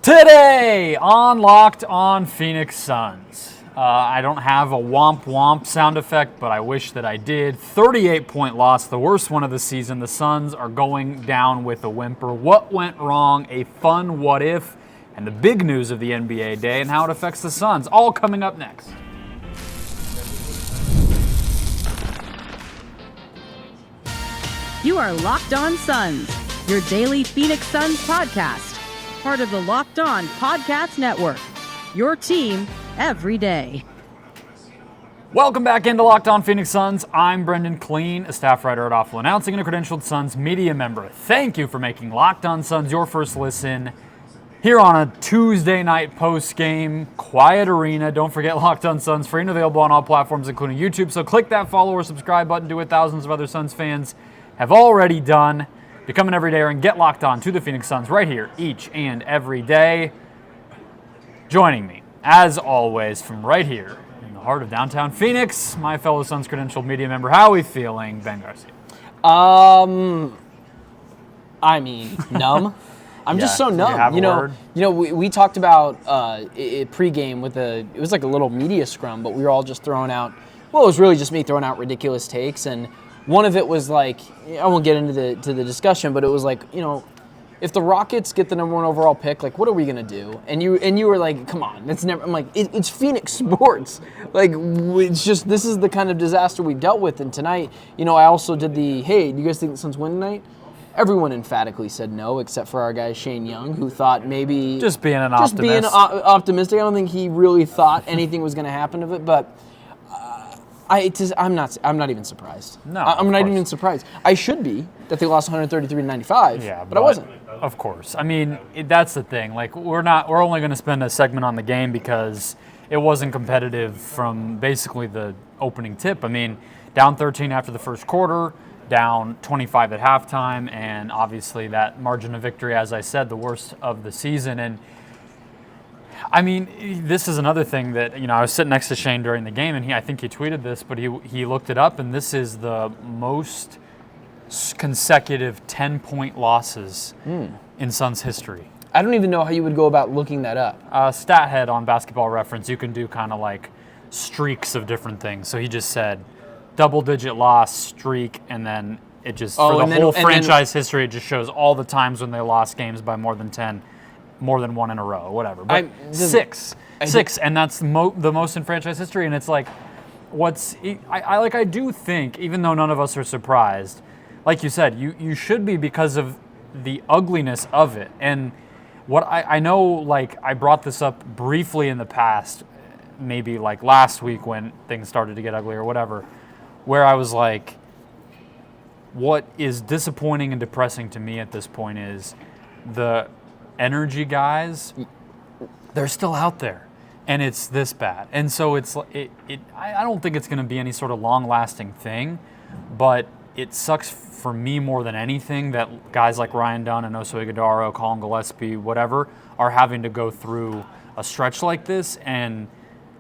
Today on Locked on Phoenix Suns. I don't have a womp womp sound effect, but I wish that I did. 38-point loss, the worst one of the season. The Suns are going down with a whimper. What went wrong? A fun what if, and the big news of the NBA day and how it affects the Suns. All coming up next. You are Locked on Suns, your daily Phoenix Suns podcast. Part of the Locked On Podcast Network. Your team every day. Welcome back into Locked on Phoenix Suns. I'm Brendon, Kleen, a staff writer at Awful Announcing and a credentialed Suns media member. Thank you for making Locked on Suns your first listen here on a Tuesday night post-game quiet arena. Don't forget Locked on Suns, free and available on all platforms, including YouTube. So click that follow or subscribe button. Do what thousands of other Suns fans have already done. Become an everydayer and get locked on to the Phoenix Suns right here each and every day. Joining me, as always, from right here in the heart of downtown Phoenix, my fellow Suns credentialed media member. How are we feeling, Ben Garcia? Numb. I'm just so numb. We talked about pregame with it was like a little media scrum, but we were all just throwing out. Well, it was really just me throwing out ridiculous takes, and one of it was like, I won't get into the discussion, but it was like, if the Rockets get the number 1 overall pick, like, what are we gonna do? And you were like, come on, that's never. I'm like, it's Phoenix sports. Like, it's just, this is the kind of disaster we dealt with. And tonight, I also did hey, do you guys think the Suns win tonight? Everyone emphatically said no, except for our guy Shane Young, who thought maybe just being optimistic. I don't think he really thought anything was gonna happen of it, but. I'm not even surprised. No, I'm not even surprised. I should be that they lost 133-95. Yeah, but I wasn't. Of course. I mean, that's the thing. Like, we're only going to spend a segment on the game because it wasn't competitive from basically the opening tip. I mean, down 13 after the first quarter, down 25 at halftime, and obviously that margin of victory, as I said, the worst of the season. And I mean, this is another thing that, I was sitting next to Shane during the game, and I think he tweeted this, but he looked it up, and this is the most consecutive 10-point losses in Suns history. I don't even know how you would go about looking that up. Stat head on Basketball Reference, you can do kind of like streaks of different things. So he just said double-digit loss, streak, and then it just, for the whole franchise history, it just shows all the times when they lost games by more than 10. More than one in a row, whatever. But six, and that's the most in franchise history. And it's like, I do think, even though none of us are surprised, like you said, you should be because of the ugliness of it. And what I know, like, I brought this up briefly in the past, maybe like last week when things started to get ugly or whatever, where I was like, what is disappointing and depressing to me at this point is the energy guys, they're still out there, and it's this bad. And so I don't think it's going to be any sort of long-lasting thing, but it sucks for me more than anything that guys like Ryan Dunn and Oso Ighodaro, Colin Gillespie, whatever, are having to go through a stretch like this, and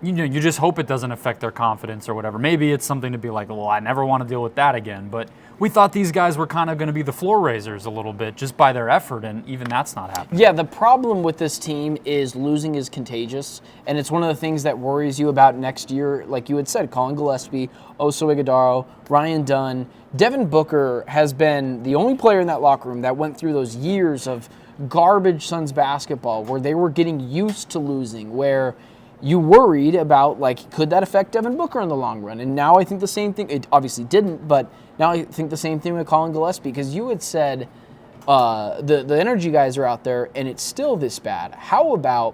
you just hope it doesn't affect their confidence or whatever. Maybe it's something to be like, well, I never want to deal with that again. But we thought these guys were kind of going to be the floor raisers a little bit just by their effort, and even that's not happening. Yeah, the problem with this team is losing is contagious, and it's one of the things that worries you about next year. Like you had said, Colin Gillespie, Oso Ighodaro, Ryan Dunn. Devin Booker has been the only player in that locker room that went through those years of garbage Suns basketball where they were getting used to losing, where you worried about, like, could that affect Devin Booker in the long run? And now I think the same thing. It obviously didn't, but now I think the same thing with Colin Gillespie, because you had said the energy guys are out there and it's still this bad. How about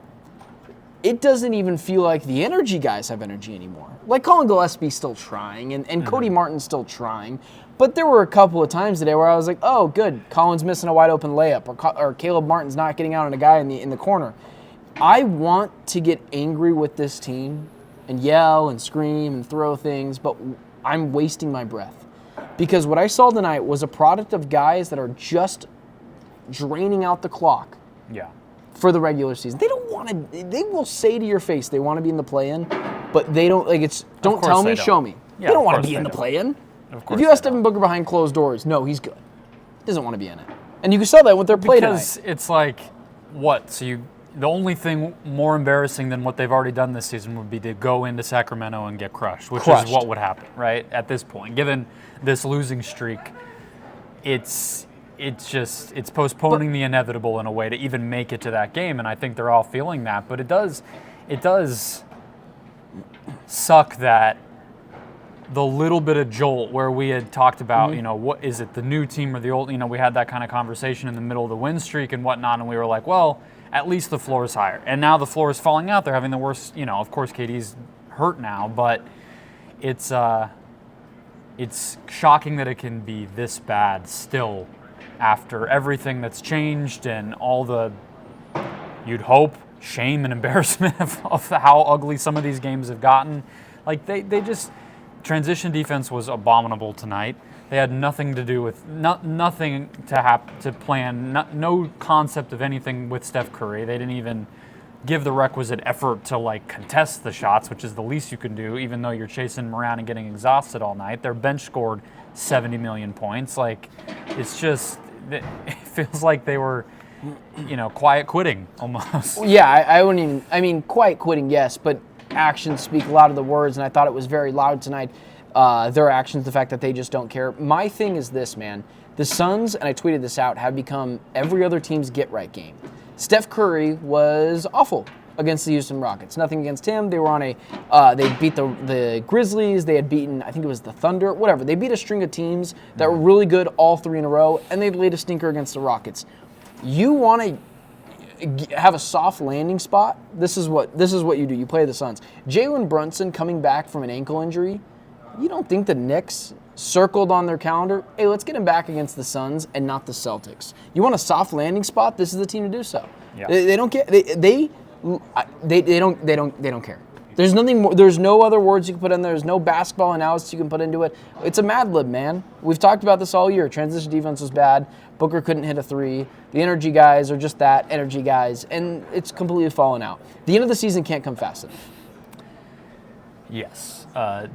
it doesn't even feel like the energy guys have energy anymore? Like, Colin Gillespie's still trying, and Cody Martin's still trying, but there were a couple of times today where I was like, oh, good, Colin's missing a wide open layup, or Caleb Martin's not getting out on a guy in the corner. I want to get angry with this team and yell and scream and throw things, but I'm wasting my breath. Because what I saw tonight was a product of guys that are just draining out the clock for the regular season. They don't want to, they will say to your face they want to be in the play-in, but they don't, like, it's, don't tell me, show me. Yeah, they don't want to be in the play-in. If you ask Devin Booker behind closed doors, no, he's good. He doesn't want to be in it. And you can sell that with their play tonight. Because it's like, what? So the only thing more embarrassing than what they've already done this season would be to go into Sacramento and get crushed, which is what would happen, right? At this point, given this losing streak, it's postponing the inevitable in a way to even make it to that game, and I think they're all feeling that. But it does suck that the little bit of jolt where we had talked about, what is it, the new team or the old, we had that kind of conversation in the middle of the win streak and whatnot, and we were like, well, at least the floor is higher. And now the floor is falling out. They're having the worst, of course, KD's hurt now, but it's shocking that it can be this bad still after everything that's changed and all the, you'd hope, shame and embarrassment of how ugly some of these games have gotten. Like, they just... Transition defense was abominable tonight. They had nothing to do with nothing to plan. No concept of anything with Steph Curry. They didn't even give the requisite effort to contest the shots, which is the least you can do, even though you're chasing them around and getting exhausted all night. Their bench scored 70 million points. It's just, it feels like they were, quiet quitting almost. Yeah, I wouldn't even. I mean, quiet quitting, yes, but actions speak louder than words, and I thought it was very loud tonight. Their actions, the fact that they just don't care. My thing is this, man. The Suns, and I tweeted this out, have become every other team's get-right game. Steph Curry was awful against the Houston Rockets. Nothing against him. They were on they beat the Grizzlies. They had beaten, I think it was the Thunder, whatever. They beat a string of teams that were really good all three in a row, and they laid a stinker against the Rockets. You want to have a soft landing spot, this is what you do. You play the Suns. Jalen Brunson coming back from an ankle injury, you don't think the Knicks circled on their calendar, hey, let's get him back against the Suns and not the Celtics? You want a soft landing spot? This is the team to do so. Yeah. They don't care. They don't care. There's nothing more. There's no other words you can put in there. There's no basketball analysis you can put into it. It's a Mad Lib, man. We've talked about this all year. Transition defense was bad. Booker couldn't hit a three. The energy guys are just that, energy guys, and it's completely fallen out. The end of the season can't come fast enough. Yes. I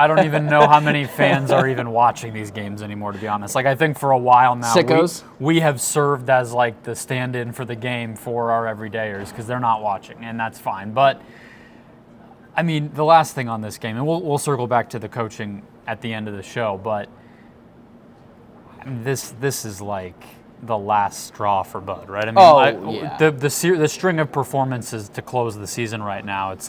don't even know how many fans are even watching these games anymore, to be honest. I think for a while now, we have served as the stand-in for the game for our everydayers because they're not watching, and that's fine. But, I mean, the last thing on this game, and we'll circle back to the coaching at the end of the show, but this is the last straw for Bud, right? I mean, the string of performances to close the season right now, it's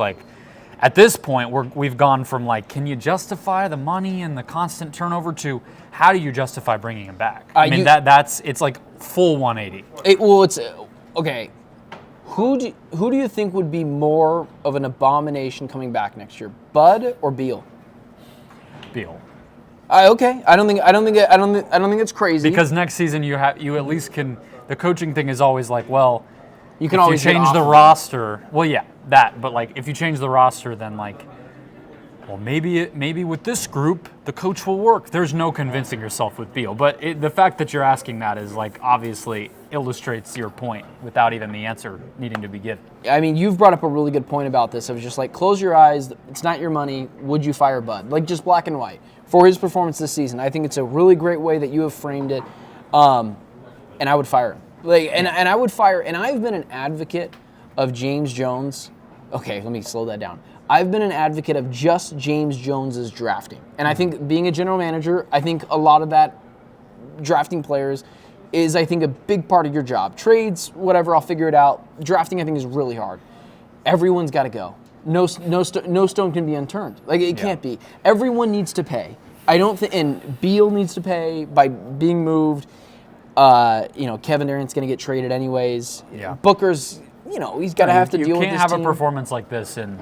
at this point, we've gone from can you justify the money and the constant turnover to how do you justify bringing him back? I mean, it's full 180. It's okay. Who do you think would be more of an abomination coming back next year, Bud or Beal? Beal. Okay. I don't think it's crazy. Because next season you at least can. The coaching thing is always you can always change the roster. Well, yeah, that. But if you change the roster, then well, maybe with this group the coach will work. There's no convincing yourself with Beal. But the fact that you're asking that is obviously illustrates your point without even the answer needing to be given. I mean, you've brought up a really good point about this. Of just close your eyes. It's not your money. Would you fire Bud? Just black and white for his performance this season. I think it's a really great way that you have framed it. And I would fire him. And I would fire, and I've been an advocate of James Jones. Okay, let me slow that down. I've been an advocate of just James Jones's drafting. And I think being a general manager, I think a lot of that drafting players is, I think, a big part of your job. Trades, whatever, I'll figure it out. Drafting, I think, is really hard. Everyone's got to go. No stone can be unturned. It can't be. Everyone needs to pay. I don't think, and Beal needs to pay by being moved. Kevin Durant's going to get traded anyways. Yeah. Booker's, he's got to have to deal with this team. You can't have a performance like this in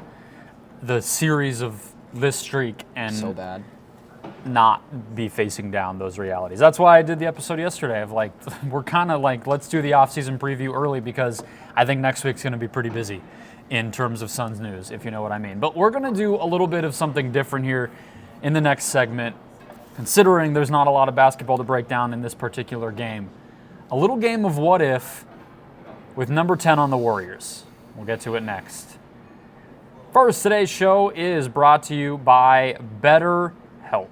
the series of this streak and so bad. Not be facing down those realities. That's why I did the episode yesterday of we're kind of let's do the offseason preview early because I think next week's going to be pretty busy in terms of Suns news, if you know what I mean. But we're going to do a little bit of something different here in the next segment. Considering there's not a lot of basketball to break down in this particular game. A little game of what if with number 10 on the Warriors. We'll get to it next. First, today's show is brought to you by BetterHelp.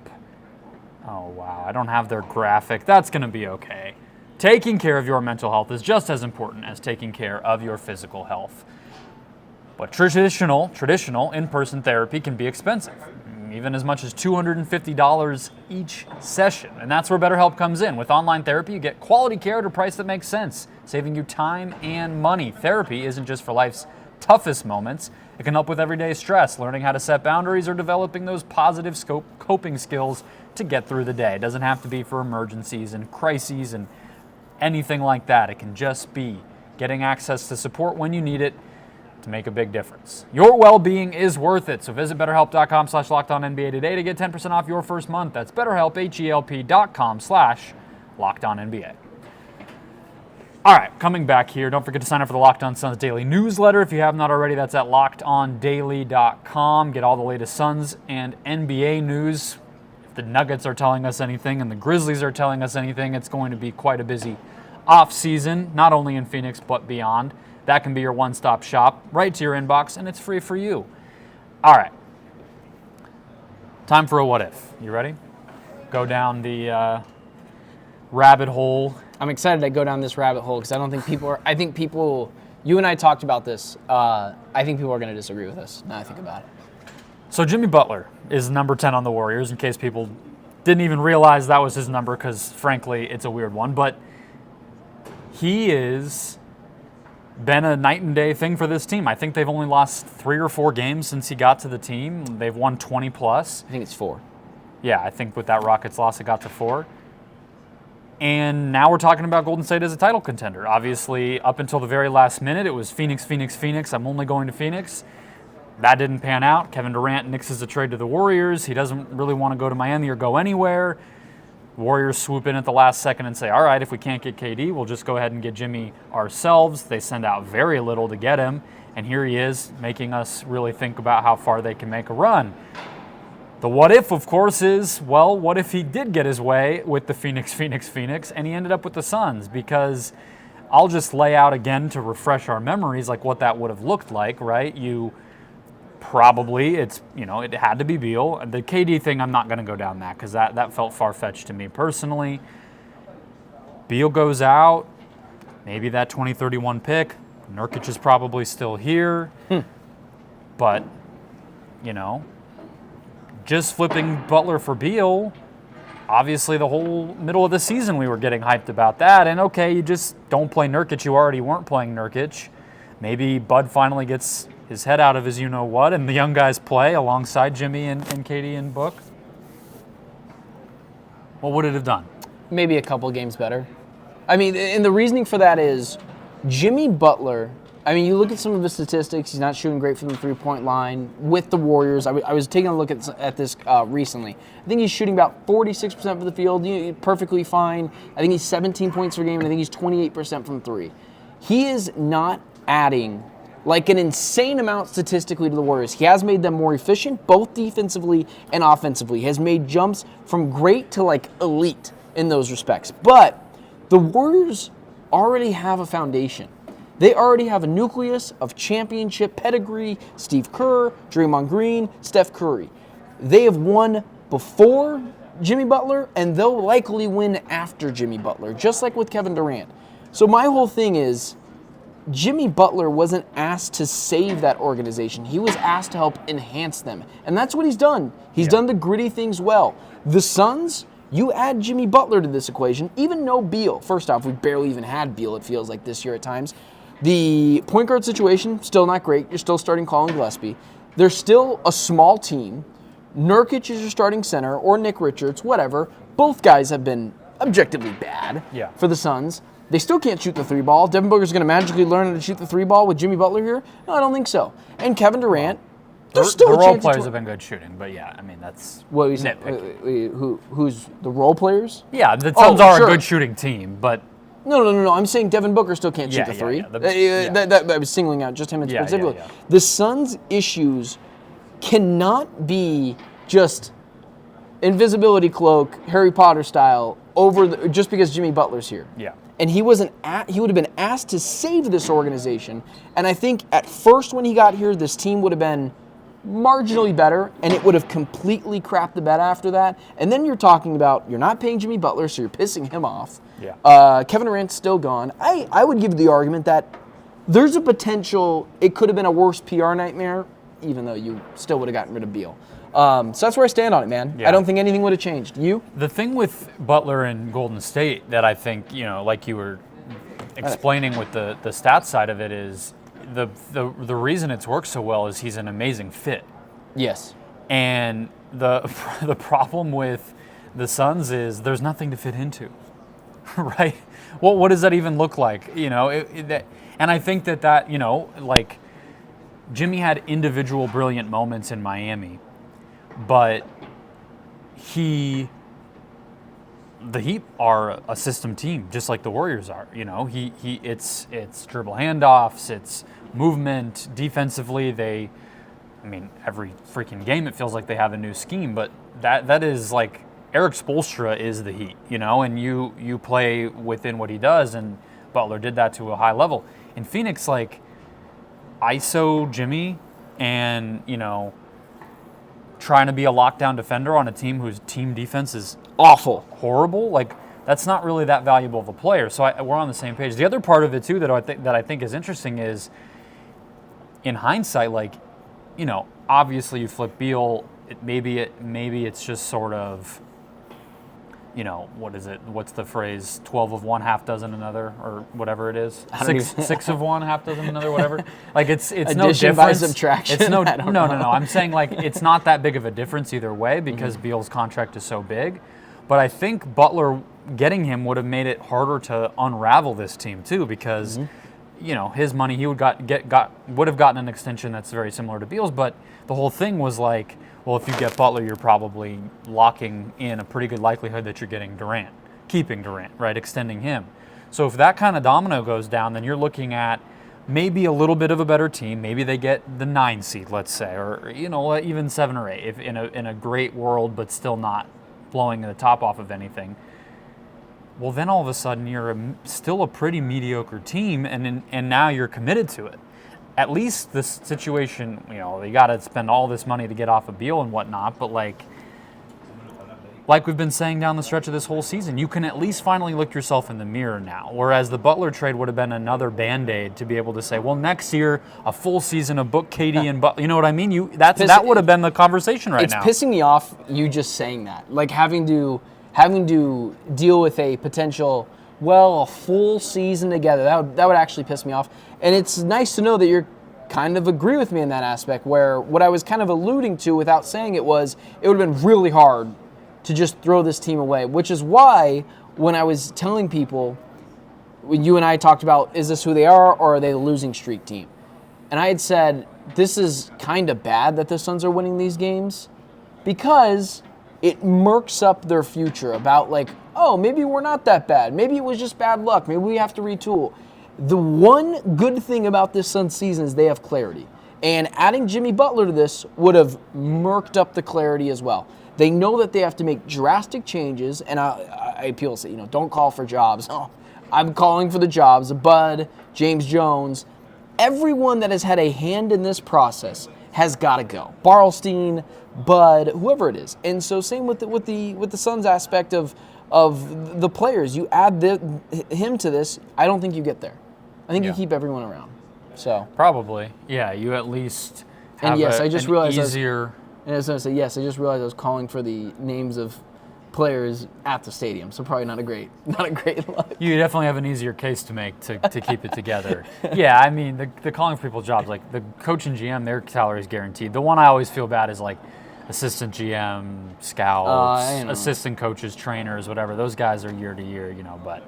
Oh, wow. I don't have their graphic. That's going to be okay. Taking care of your mental health is just as important as taking care of your physical health. But traditional in-person therapy can be expensive, even as much as $250 each session. And that's where BetterHelp comes in. With online therapy, you get quality care at a price that makes sense, saving you time and money. Therapy isn't just for life's toughest moments. It can help with everyday stress, learning how to set boundaries, or developing those positive coping skills to get through the day. It doesn't have to be for emergencies and crises and anything like that. It can just be getting access to support when you need it to make a big difference. Your well-being is worth it. So visit BetterHelp.com/LockedOnNBA today to get 10% off your first month. That's BetterHelp, HELP.com/LockedOnNBA. All right, coming back here, don't forget to sign up for the Locked On Suns daily newsletter. If you have not already, that's at LockedOnDaily.com. Get all the latest Suns and NBA news. If the Nuggets are telling us anything and the Grizzlies are telling us anything, it's going to be quite a busy off-season, not only in Phoenix but beyond. That can be your one-stop shop right to your inbox, and it's free for you. All right. Time for a what if. You ready? Go down the rabbit hole. I'm excited to go down this rabbit hole because I don't think people are. I think people. You and I talked about this. I think people are going to disagree with us. Now I think about it. So Jimmy Butler is number 10 on the Warriors, in case people didn't even realize that was his number, because frankly, it's a weird one. But he is been a night and day thing for this team. I think they've only lost 3 or 4 games since he got to the team. They've won 20 plus. I think it's 4. Yeah, I think with that Rockets loss, it got to 4. And now we're talking about Golden State as a title contender. Obviously, up until the very last minute, it was Phoenix, Phoenix, Phoenix. I'm only going to Phoenix. That didn't pan out. Kevin Durant nixes a trade to the Warriors. He doesn't really want to go to Miami or go anywhere. Warriors swoop in at the last second and say, all right, if we can't get KD, we'll just go ahead and get Jimmy ourselves. They send out very little to get him, and here he is, making us really think about how far they can make a run. The what if, of course, is, well, what if he did get his way with the Phoenix, Phoenix, Phoenix, and he ended up with the Suns? Because I'll just lay out again to refresh our memories like what that would have looked like, right? You probably, it had to be Beal. The KD thing, I'm not going to go down that because that felt far-fetched to me personally. Beal goes out, maybe that 2031 pick. Nurkic is probably still here. But, just flipping Butler for Beal, obviously the whole middle of the season we were getting hyped about that. And okay, you just don't play Nurkic. You already weren't playing Nurkic. Maybe Bud finally gets his head out of his you-know-what, and the young guys play alongside Jimmy and KD and Book. What would it have done? Maybe a couple games better. I mean, and the reasoning for that is Jimmy Butler. I mean, you look at some of his statistics. He's not shooting great from the three-point line with the Warriors. I was taking a look at this recently. I think he's shooting about 46% from the field, perfectly fine. I think he's 17 points per game, and I think he's 28% from 3. He is not adding like an insane amount statistically to the Warriors. He has made them more efficient, both defensively and offensively. He has made jumps from great to like elite in those respects. But the Warriors already have a foundation. They already have a nucleus of championship pedigree: Steve Kerr, Draymond Green, Steph Curry. They have won before Jimmy Butler, and they'll likely win after Jimmy Butler, just like with Kevin Durant. So my whole thing is, Jimmy Butler wasn't asked to save that organization. He was asked to help enhance them. And that's what he's done. He's done the gritty things well. The Suns, you add Jimmy Butler to this equation, even no Beal. First off, we barely even had Beal, it feels like, this year at times. The point guard situation, still not great. You're still starting Colin Gillespie. They're still a small team. Nurkic is your starting center, or Nick Richards, whatever. Both guys have been objectively bad for the Suns. They still can't shoot the 3-ball. Devin Booker's going to magically learn how to shoot the 3-ball with Jimmy Butler here? No, I don't think so. And Kevin Durant, there's still a chance. The role players have been good shooting, but yeah, I mean, that's nitpicky. Who's the role players? Yeah, the Suns are a good shooting team, but... No. I'm saying Devin Booker still can't shoot the 3. That I was singling out just him specifically. The Suns' issues cannot be just invisibility cloak, Harry Potter style, just because Jimmy Butler's here. Yeah. And he would have been asked to save this organization. And I think at first when he got here, this team would have been marginally better, and it would have completely crapped the bed after that. And then you're talking about, you're not paying Jimmy Butler, so you're pissing him off. Yeah. Kevin Durant's still gone. I would give the argument that there's a potential it could have been a worse PR nightmare, even though you still would have gotten rid of Beal. So that's where I stand on it, man. Yeah. I don't think anything would have changed. You? The thing with Butler and Golden State that I think, like you were explaining with the stats side of it is the reason it's worked so well is he's an amazing fit. Yes. And the problem with the Suns is there's nothing to fit into, right? Well, what does that even look like? And I think that like Jimmy had individual brilliant moments in Miami, but the Heat are a system team, just like the Warriors are. It's dribble handoffs, it's movement defensively. Every freaking game it feels like they have a new scheme, but that is like Eric Spoelstra is the Heat, and you play within what he does, and Butler did that to a high level. In Phoenix, like ISO Jimmy and trying to be a lockdown defender on a team whose team defense is awful, horrible, like that's not really that valuable of a player. So we're on the same page. The other part of it too that I think is interesting is, in hindsight, like obviously you flip Beal, maybe it's just sort of, what is it? What's the phrase? 12 of one, half dozen another, or whatever it is. 6 of one, half dozen another, whatever. Like it's Addition no difference. By subtraction. It's no. I'm saying like it's not that big of a difference either way because Beal's contract is so big. But I think Butler getting him would have made it harder to unravel this team too because. His money, he would have gotten an extension that's very similar to Beal's, but the whole thing was like, well, if you get Butler, you're probably locking in a pretty good likelihood that you're getting Durant, keeping Durant, right, extending him. So if that kind of domino goes down, then you're looking at maybe a little bit of a better team. Maybe they get the 9 seed, let's say, or even 7 or 8, if in a great world, but still not blowing the top off of anything. Well, then all of a sudden you're still a pretty mediocre team, and now you're committed to it. At least this situation, you got to spend all this money to get off of Beal and whatnot, but like we've been saying down the stretch of this whole season, you can at least finally look yourself in the mirror now. Whereas the Butler trade would have been another Band-Aid to be able to say, well, next year, a full season of book KD and Butler. You know what I mean? That would have been the conversation now. It's pissing me off you just saying that. Like having to deal with a potential, a full season together. That would actually piss me off. And it's nice to know that you're kind of agree with me in that aspect where what I was kind of alluding to without saying it was it would have been really hard to just throw this team away, which is why when I was telling people, when you and I talked about, is this who they are or are they a losing streak team? And I had said, this is kind of bad that the Suns are winning these games because it murks up their future about like, oh, maybe we're not that bad. Maybe it was just bad luck. Maybe we have to retool. The one good thing about this Suns season is they have clarity. And adding Jimmy Butler to this would have murked up the clarity as well. They know that they have to make drastic changes, and people say, don't call for jobs. Oh, I'm calling for the jobs. Bud, James Jones, everyone that has had a hand in this process has got to go. Barlstein, Bud, whoever it is. And so same with the Suns aspect of the players. You add him to this, I don't think you get there. I think you keep everyone around. So probably, yeah. You at least have I just realized easier. I was going to say yes. I just realized I was calling for the names of players at the stadium, so probably not a great look. You definitely have an easier case to make to keep it together. Yeah, I mean the calling for people jobs, like the coach and GM, their salary is guaranteed. The one I always feel bad is like assistant GM, scouts, assistant coaches, trainers, whatever. Those guys are year to year, but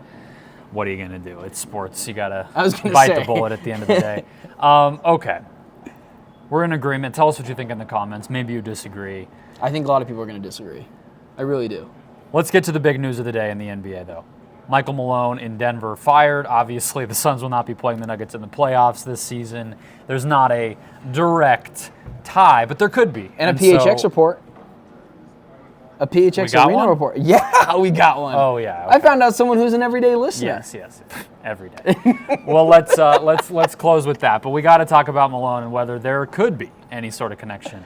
what are you going to do? It's sports. You got to bite the bullet at the end of the day. Okay. We're in agreement. Tell us what you think in the comments. Maybe you disagree. I think a lot of people are going to disagree. I really do. Let's get to the big news of the day in the NBA, though. Michael Malone in Denver fired. Obviously, the Suns will not be playing the Nuggets in the playoffs this season. There's not a direct tie, but there could be. And a PHX report. A PHX Arena report. Yeah, we got one. Oh, yeah. Okay. I found out someone who's an everyday listener. Yes. Every day. Well, let's close with that. But we got to talk about Malone and whether there could be any sort of connection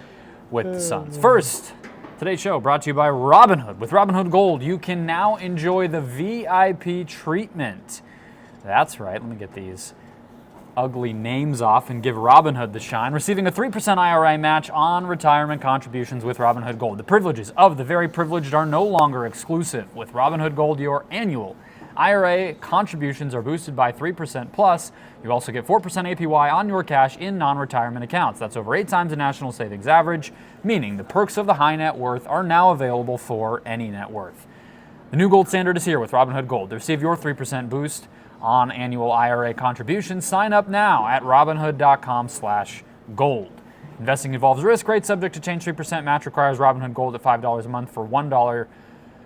with the Suns. First, Today's show brought to you by Robinhood. With Robinhood Gold, you can now enjoy the VIP treatment. That's right. Let me get these ugly names off and give Robinhood the shine. Receiving a 3% IRA match on retirement contributions with Robinhood Gold. The privileges of the very privileged are no longer exclusive. With Robinhood Gold, your annual IRA contributions are boosted by 3% plus. You also get 4% APY on your cash in non-retirement accounts. That's over 8 times the national savings average, meaning the perks of the high net worth are now available for any net worth. The new gold standard is here with Robinhood Gold. To receive your 3% boost on annual IRA contributions, sign up now at Robinhood.com/gold. Investing involves risk. Rate subject to change. 3% match requires Robinhood Gold at $5 a month for $1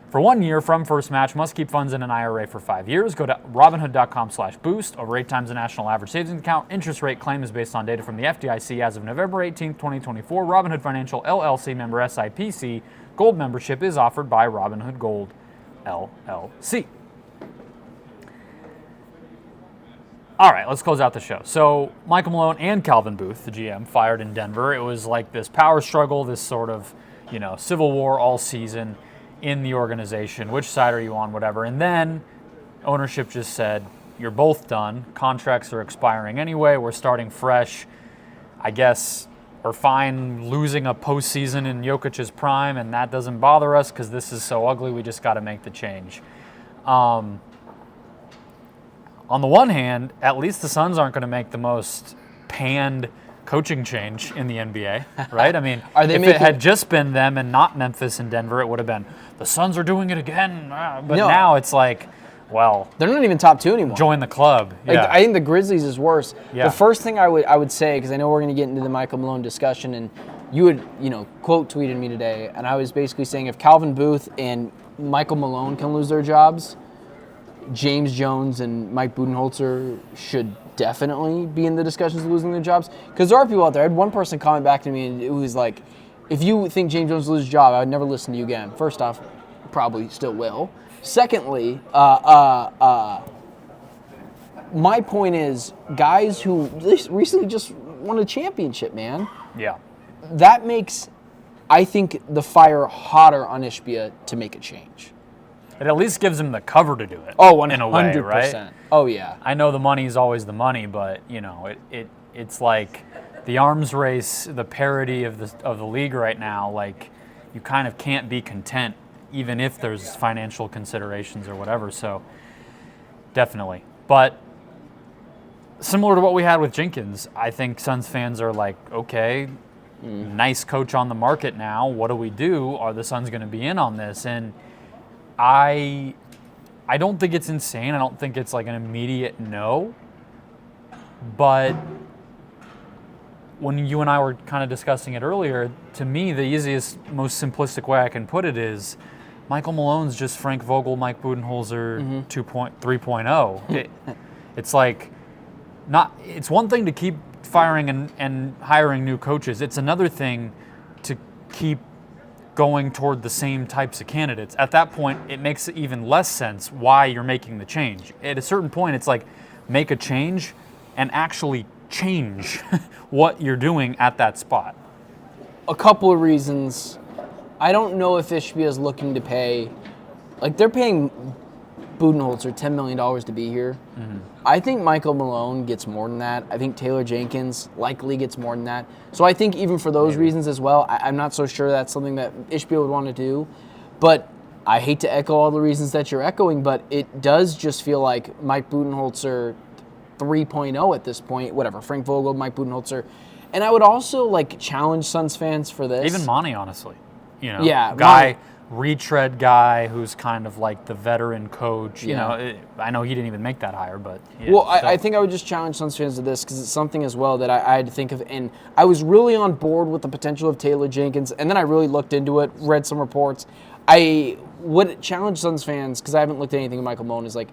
for 1 year from first match. Must keep funds in an IRA for 5 years. Go to Robinhood.com/boost. Over 8 times the national average savings account. Interest rate claim is based on data from the FDIC as of November 18, 2024. Robinhood Financial LLC member SIPC. Gold membership is offered by Robinhood Gold LLC. All right, let's close out the show. So Michael Malone and Calvin Booth, the GM, fired in Denver. It was like this power struggle, this sort of, civil war all season in the organization. Which side are you on, whatever. And then ownership just said, you're both done. Contracts are expiring anyway. We're starting fresh. I guess we're fine losing a postseason in Jokic's prime, and that doesn't bother us because this is so ugly. We just got to make the change. On the one hand, at least the Suns aren't going to make the most panned coaching change in the NBA, right? I mean, it had just been them and not Memphis and Denver, it would have been, the Suns are doing it again. But now it's like, well, they're not even top 2 anymore. Join the club. Yeah. I think the Grizzlies is worse. Yeah. The first thing I would say, because I know we're going to get into the Michael Malone discussion, and you had, quote tweeted me today, and I was basically saying if Calvin Booth and Michael Malone can lose their jobs, James Jones and Mike Budenholzer should definitely be in the discussions of losing their jobs. Because there are people out there. I had one person comment back to me, and it was like, if you think James Jones will lose his job, I would never listen to you again. First off, probably still will. Secondly, my point is, guys who recently just won a championship, man. Yeah. That makes, I think, the fire hotter on Ishbia to make a change. It at least gives him the cover to do it. Oh, 100%. In a way, right? Oh, yeah. I know the money is always the money, but it's like the arms race, the parity of the league right now. Like, you kind of can't be content, even if there's financial considerations or whatever. So, definitely. But similar to what we had with Jenkins, I think Suns fans are like, okay, nice coach on the market now. What do we do? Are the Suns going to be in on this? And I don't think it's insane. I don't think it's like an immediate no. But when you and I were kind of discussing it earlier, to me, the easiest, most simplistic way I can put it is Michael Malone's just Frank Vogel, Mike Budenholzer 3.0. It's like it's one thing to keep firing and hiring new coaches. It's another thing to keep going toward the same types of candidates. At that point, it makes even less sense why you're making the change. At a certain point, it's like make a change and actually change what you're doing at that spot. A couple of reasons. I don't know if Ishbia is looking to pay, like they're paying Budenholzer $10 million to be here. Mm-hmm. I think Michael Malone gets more than that. I think Taylor Jenkins likely gets more than that. So I think even for those reasons as well, I'm not so sure that's something that Ishbia would want to do. But I hate to echo all the reasons that you're echoing, but it does just feel like Mike Budenholzer 3.0 at this point. Whatever, Frank Vogel, Mike Budenholzer. And I would also like challenge Suns fans for this. Even Monty, honestly. Monty. Retread guy who's kind of like the veteran coach. I know he didn't even make that hire, but I think I would just challenge Suns fans to this because it's something as well that I had to think of. And I was really on board with the potential of Taylor Jenkins, and then I really looked into it, read some reports. I would challenge Suns fans because I haven't looked at anything with Michael Malone. Is like,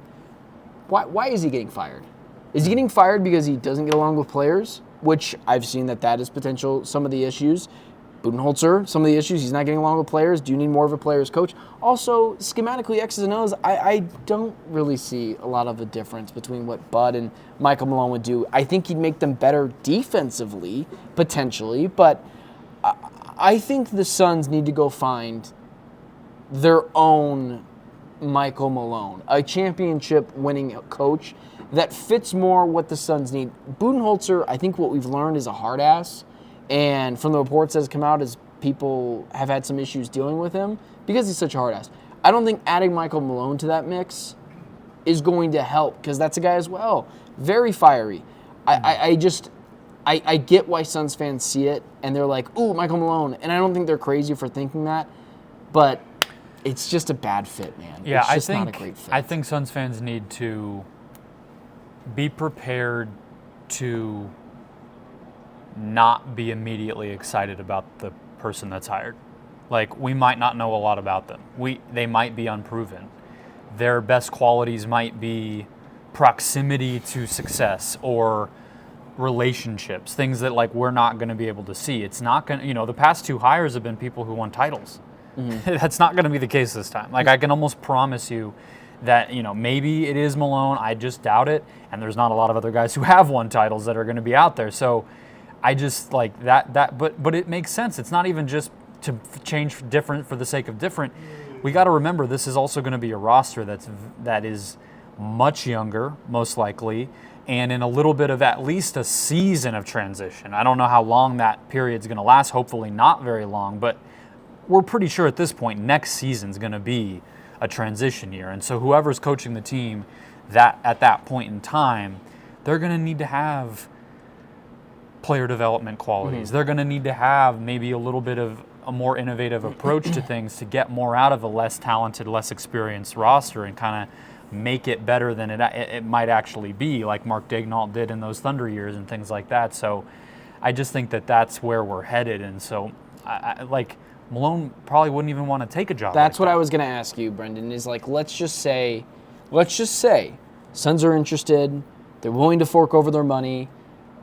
why is he getting fired? Is he getting fired because he doesn't get along with players? Which I've seen that is potential. Some of the issues. Budenholzer, some of the issues, he's not getting along with players. Do you need more of a player's coach? Also, schematically, X's and O's, I don't really see a lot of a difference between what Bud and Michael Malone would do. I think he'd make them better defensively, potentially, but I think the Suns need to go find their own Michael Malone, a championship-winning coach that fits more what the Suns need. Budenholzer, I think what we've learned is a hard ass, and from the reports that has come out is people have had some issues dealing with him because he's such a hard ass. I don't think adding Michael Malone to that mix is going to help because that's a guy as well. Very fiery. I get why Suns fans see it and they're like, ooh, Michael Malone. And I don't think they're crazy for thinking that, but it's just a bad fit, man. Yeah, it's just not a great fit. I think Suns fans need to be prepared to not be immediately excited about the person that's hired. Like, we might not know a lot about them. They might be unproven. Their best qualities might be proximity to success or relationships, things that like we're not going to be able to see. It's not going to, the past 2 hires have been people who won titles. Mm-hmm. That's not going to be the case this time. Like, I can almost promise you that, maybe it is Malone. I just doubt it. And there's not a lot of other guys who have won titles that are going to be out there. So I just like that, but it makes sense. It's not even just to change different for the sake of different. We got to remember this is also going to be a roster that is much younger, most likely, and in a little bit of at least a season of transition. I don't know how long that period's going to last. Hopefully not very long, but we're pretty sure at this point next season's going to be a transition year. And so whoever's coaching the team that at that point in time, they're going to need to have player development qualities. Mm-hmm. They're going to need to have maybe a little bit of a more innovative approach to things to get more out of a less talented, less experienced roster and kind of make it better than it might actually be, like Mark Daigneault did in those Thunder years and things like that. So I just think that that's where we're headed. And so, Malone probably wouldn't even want to take a job. That's what I was going to ask you, Brendon, is like, let's just say Suns are interested, they're willing to fork over their money.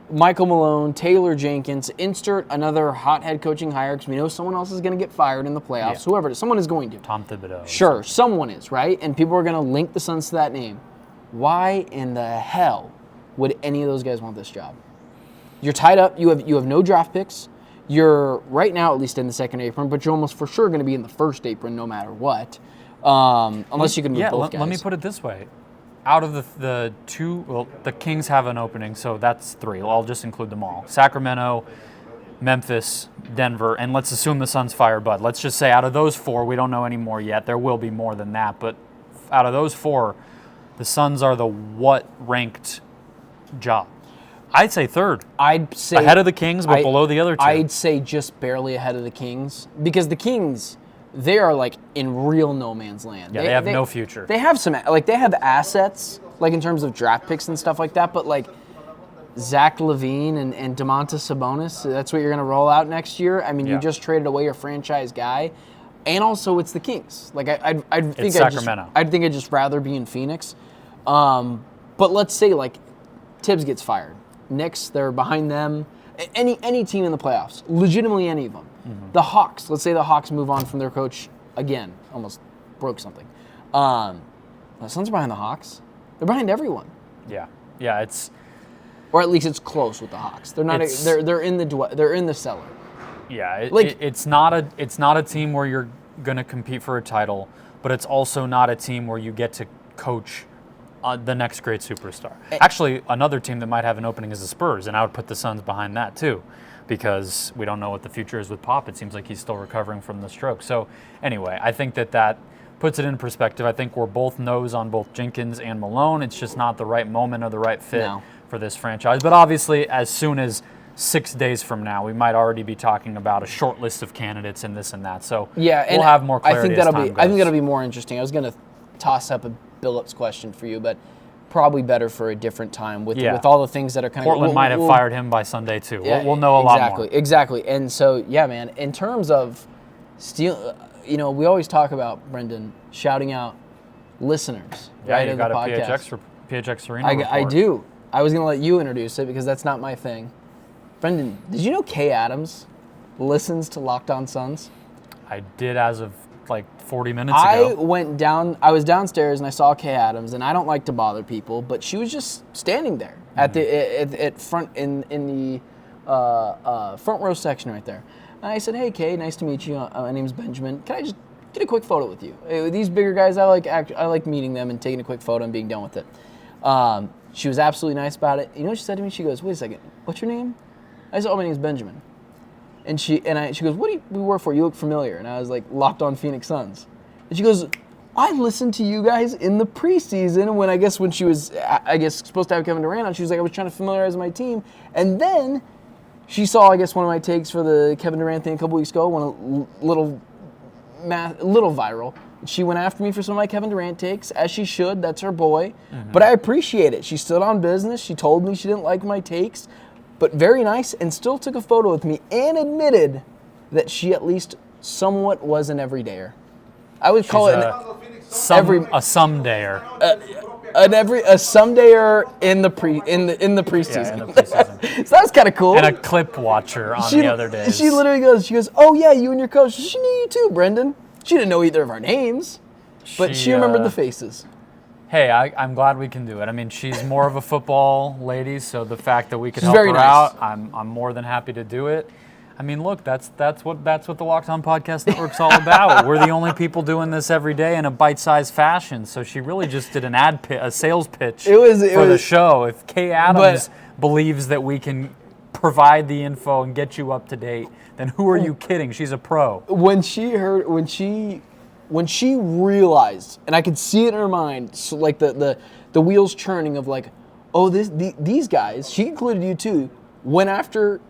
Michael Malone, Taylor Jenkins, insert another hot head coaching hire because we know someone else is going to get fired in the playoffs. Yeah. Whoever, someone is going to. Tom Thibodeau. Sure, someone is, right? And people are going to link the Suns to that name. Why in the hell would any of those guys want this job? You're tied up. You have no draft picks. You're right now at least in the second apron, but you're almost for sure going to be in the first apron no matter what, unless you can move both guys. Let me put it this way. Out of the 2, the Kings have an opening, so that's 3. I'll just include them all. Sacramento, Memphis, Denver, and let's assume the Suns fire Bud. Let's just say out of those 4, we don't know any more yet. There will be more than that, but out of those 4, the Suns are the what ranked job? I'd say 3rd. I'd say ahead of the Kings, but below the other 2. I'd say just barely ahead of the Kings because the Kings, they are like in real no man's land. Yeah, they have no future. They have they have assets, like in terms of draft picks and stuff like that, but like Zach LaVine and Domantas Sabonis, that's what you're going to roll out next year. I mean, You just traded away your franchise guy, and also it's the Kings. Like I'd think Sacramento. I'd just rather be in Phoenix. But let's say like Tibbs gets fired. Knicks, they're behind them. Any team in the playoffs, legitimately any of them. Mm-hmm. The Hawks, let's say the Hawks move on from their coach again. Almost broke something. The Suns are behind the Hawks. They're behind everyone. Yeah, it's, or at least it's close with the Hawks. They're not. They're in the cellar. Yeah, it's not a team where you're going to compete for a title, but it's also not a team where you get to coach the next great superstar. Actually, another team that might have an opening is the Spurs, and I would put the Suns behind that too, because we don't know what the future is with Pop. It seems like he's still recovering from the stroke. So anyway, I think that puts it in perspective. I think we're both no's on both Jenkins and Malone. It's just not the right moment or the right fit for this franchise. But obviously, as soon as 6 days from now, we might already be talking about a short list of candidates and this and that. So we'll have more clarity. I think that'll be more interesting. I was going to toss up a Billups question for you, but probably better for a different time with all the things that are kind Portland of... might have fired him by Sunday too. We'll know a lot more. Exactly. And so, man, in terms of we always talk about, Brendon, shouting out listeners. Yeah, right, you got a podcast. PHX Arena I do. I was going to let you introduce it because that's not my thing. Brendon, did you know Kay Adams listens to Locked On Suns? I did as of 40 minutes ago. I was downstairs and I saw Kay Adams, and I don't like to bother people, but she was just standing there at the front in the front row section right there. And I said, hey, Kay, nice to meet you. My name's Benjamin. Can I just get a quick photo with you? These bigger guys, I like meeting them and taking a quick photo and being done with it. She was absolutely nice about it. You know what she said to me? She goes, wait a second, what's your name? I said, oh, my name's Benjamin. And she goes, what do we work for? You look familiar. And I was like, Locked On Phoenix Suns. And she goes, I listened to you guys in the preseason when she was, supposed to have Kevin Durant on. She was like, I was trying to familiarize my team. And then she saw, one of my takes for the Kevin Durant thing a couple weeks ago, went a little viral. She went after me for some of my Kevin Durant takes, as she should. That's her boy. Mm-hmm. But I appreciate it. She stood on business. She told me she didn't like my takes, but very nice, and still took a photo with me and admitted that she at least somewhat was an everydayer. I would call it a somedayer. A somedayer in the preseason. Yeah, in the preseason. So that's kind of cool. And a clip watcher on the other days. She literally goes, oh yeah, you and your coach. She knew you too, Brendon. She didn't know either of our names, but she remembered the faces. Hey, I'm glad we can do it. I mean, she's more of a football lady, so the fact that we could help her out, I'm more than happy to do it. I mean, look, that's what the Locked On Podcast Network's all about. We're the only people doing this every day in a bite-sized fashion. So she really just did a sales pitch for the show. If Kay Adams believes that we can provide the info and get you up to date, then who are you kidding? She's a pro. When she realized, and I could see it in her mind, so like the wheels churning of like, oh, these guys, she included you too, went after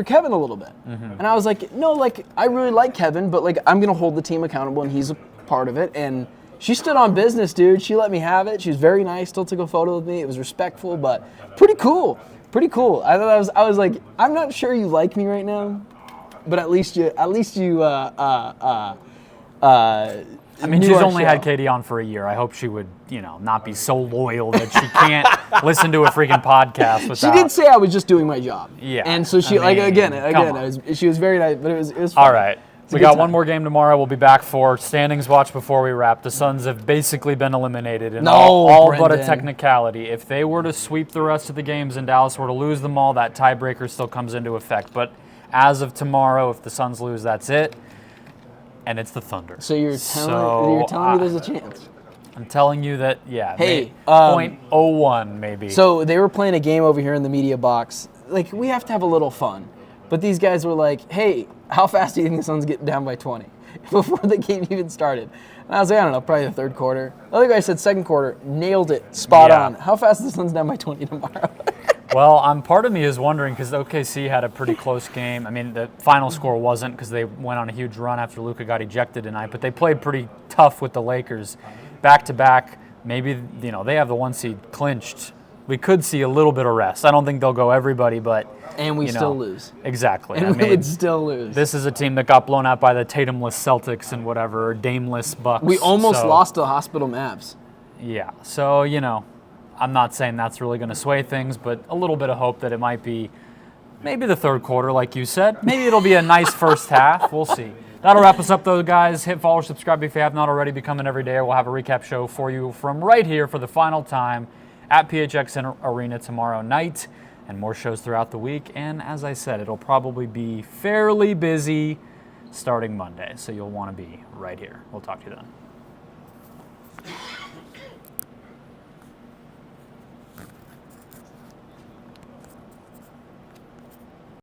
Kevin a little bit. Mm-hmm. And I was like, no, like, I really like Kevin, but like, I'm going to hold the team accountable and he's a part of it. And she stood on business, dude. She let me have it. She was very nice, still took a photo with me. It was respectful, but pretty cool. Pretty cool. I was like, I'm not sure you like me right now, but at least you I mean, she's only had Katie on for a year. I hope she would, not be so loyal that she can't listen to a freaking podcast without. She did say I was just doing my job. Yeah. And so she, she was very nice, but it was fun. All right. We got one more game tomorrow. We'll be back for standings watch before we wrap. The Suns have basically been eliminated in all but a technicality. If they were to sweep the rest of the games and Dallas were to lose them all, that tiebreaker still comes into effect. But as of tomorrow, if the Suns lose, that's it. And it's the Thunder. So you're telling me there's a chance? I'm telling you that, yeah. Hey, 0.01 maybe. So they were playing a game over here in the media box. Like, we have to have a little fun. But these guys were like, hey, how fast do you think the Suns get down by 20? Before the game even started. And I was like, I don't know, probably the third quarter. The other guy said second quarter, nailed it, spot on. How fast is the Suns down by 20 tomorrow? Well, part of me is wondering because OKC had a pretty close game. I mean, the final score wasn't because they went on a huge run after Luka got ejected tonight, but they played pretty tough with the Lakers. Back-to-back, maybe, they have the 1 seed clinched. We could see a little bit of rest. I don't think they'll go everybody, but... And we still lose. Exactly. And we would still lose. This is a team that got blown out by the Tatumless Celtics and whatever, or Dameless Bucks. We almost lost to Hospital Mavs. Yeah, so, I'm not saying that's really going to sway things, but a little bit of hope that it might be maybe the third quarter, like you said. Maybe it'll be a nice first half. We'll see. That'll wrap us up, though, guys. Hit follow, subscribe if you have not already. Become an everydayer. We'll have a recap show for you from right here for the final time at PHX Arena tomorrow night, and more shows throughout the week. And as I said, it'll probably be fairly busy starting Monday, so you'll want to be right here. We'll talk to you then.